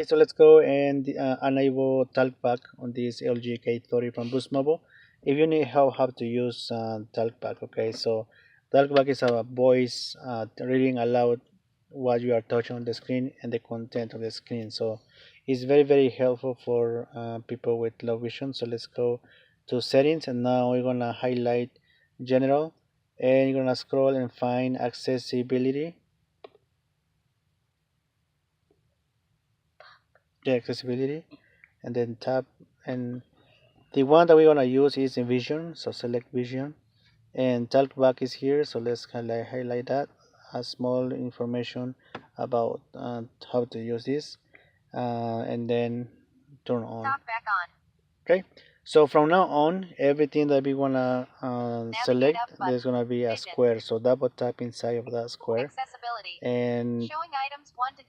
So let's go and enable talkback on this LG K30 from Boost Mobile. If you need help how to use talkback, okay, so talkback is a voice reading aloud what you are touching on the screen and the content of the screen. So it's very helpful for people with low vision. So let's go to settings, and now we're gonna highlight general, and you're gonna scroll and find accessibility. The accessibility, and then tap, and the one that we're gonna use is in vision, so select vision, and talkback is here, so let's highlight that. A small information about how to use this, and then turn on. Talkback on. Okay, so from now on, everything that we wanna select, there's gonna be a square, so double tap inside of that square. Accessibility. And showing items 1 to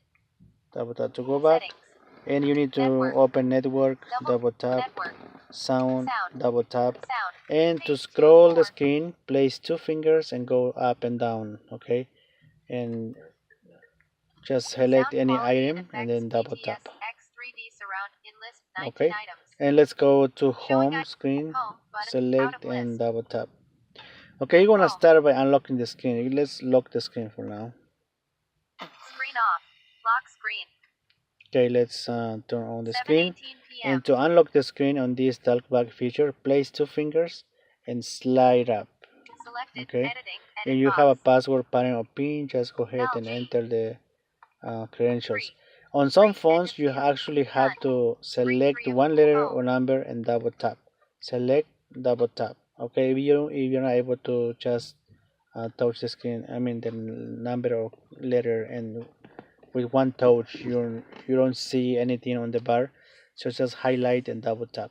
double tap to go back. Settings. And you need to open network, double tap, sound, double tap, and to scroll the screen, place 2 fingers and go up and down, okay, and just select any item and then double tap. Okay, and let's go to home screen, select and double tap. Okay, you're gonna start by unlocking the screen. Let's lock the screen for now. Screen off, lock screen. Okay, let's turn on the screen, and to unlock the screen on this talkback feature, place 2 fingers and slide up. Okay, and you have a password pattern or pin, just go ahead and enter the credentials. On some phones you actually have to select one letter or number and double tap. Select, double tap. Okay, if you're not able to just touch the screen, I mean the number or letter, and with one touch you don't see anything on the bar, so just highlight and double tap.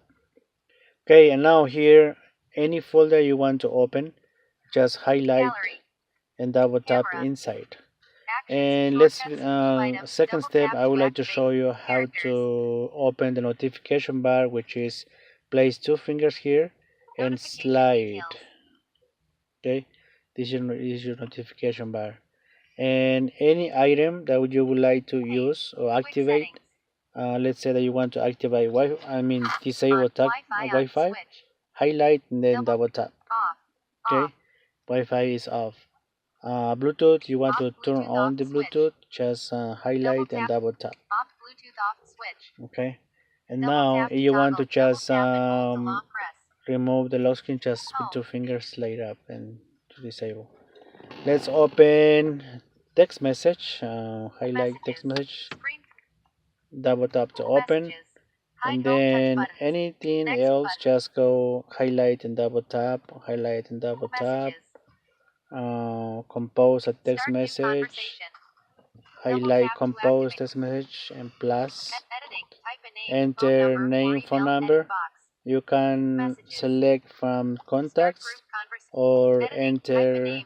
Okay, and now here, any folder you want to open, just highlight and double tap inside. And let's second step, I would like to show you how to open the notification bar, which is place 2 fingers here and slide. Okay, this is your notification bar, and any item that you would like to use or activate. Let's say that you want to activate disable Wi-Fi, highlight and then double tap. Okay, Wi-Fi is off. Bluetooth, you want to turn on the Bluetooth, just highlight and double tap. Okay, and now if you want to just remove the lock screen, just with 2 fingers slide up and to disable. Let's open text message, highlight text message, double tap to open, and then anything else, just go highlight and double tap, highlight and double tap. Compose a text message, highlight compose text message and plus, enter name, phone number. You can select from contacts or enter,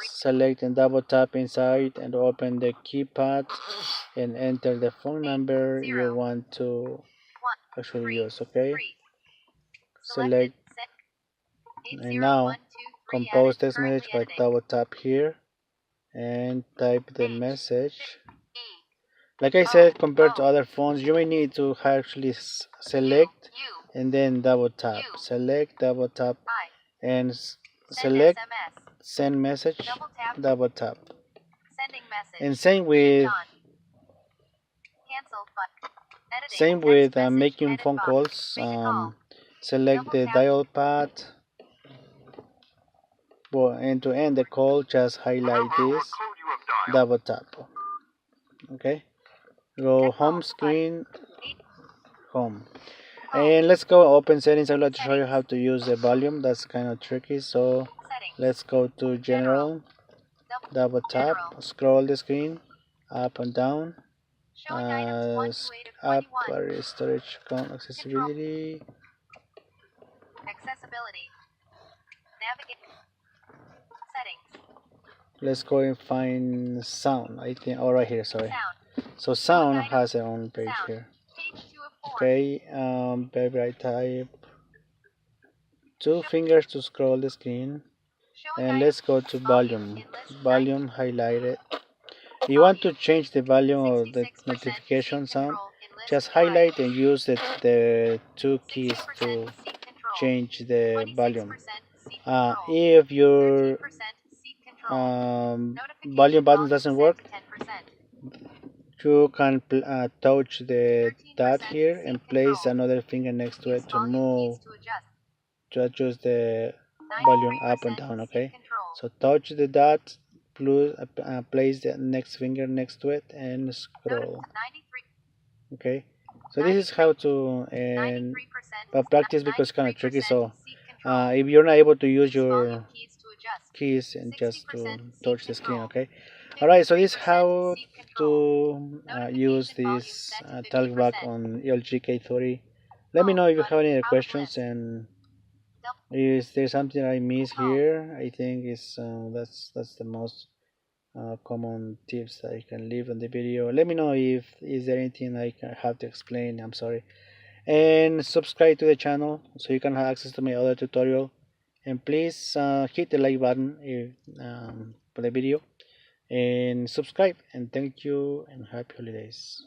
select and double tap inside and open the keypad and enter the phone number you want to actually use. Okay, select, and now compose text message by double tap here and type the message. Like I said, compared to other phones, you may need to actually select and then double tap, select, double tap, and select send message, double tap. And same with making phone calls. Select the dial pad, and to end the call, just highlight this, double tap. Okay, go home screen, home, and let's go open settings. I'd like to show you how to use the volume. That's kind of tricky, so let's go to general, double tap, scroll the screen up and down, up, storage count, accessibility, let's go and find sound. I think, oh, right here, sorry. So sound has their own page here. Okay, baby, I type 2 fingers to scroll the screen, and let's go to volume, highlight it, You want to change the volume of the notification sound, just highlight and use the two keys to change the volume. If your volume button doesn't work, you can touch the dot here and place another finger next to it to move, to adjust the volume up and down. Okay, so touch the dot, place the next finger next to it and scroll. Okay, so this is how to, and but practice because it's kind of tricky. So if you're not able to use your keys and just to touch the screen. Okay, all right, so this is how to use this talkback on LG K30. Let me know if you have any other questions, and is there something I miss here? I think is that's the most common tips that I can leave on the video. Let me know if is there anything I can have to explain. I'm sorry, and subscribe to the channel so you can have access to my other tutorial. And please hit the like button if, for the video, and subscribe. And thank you and happy holidays.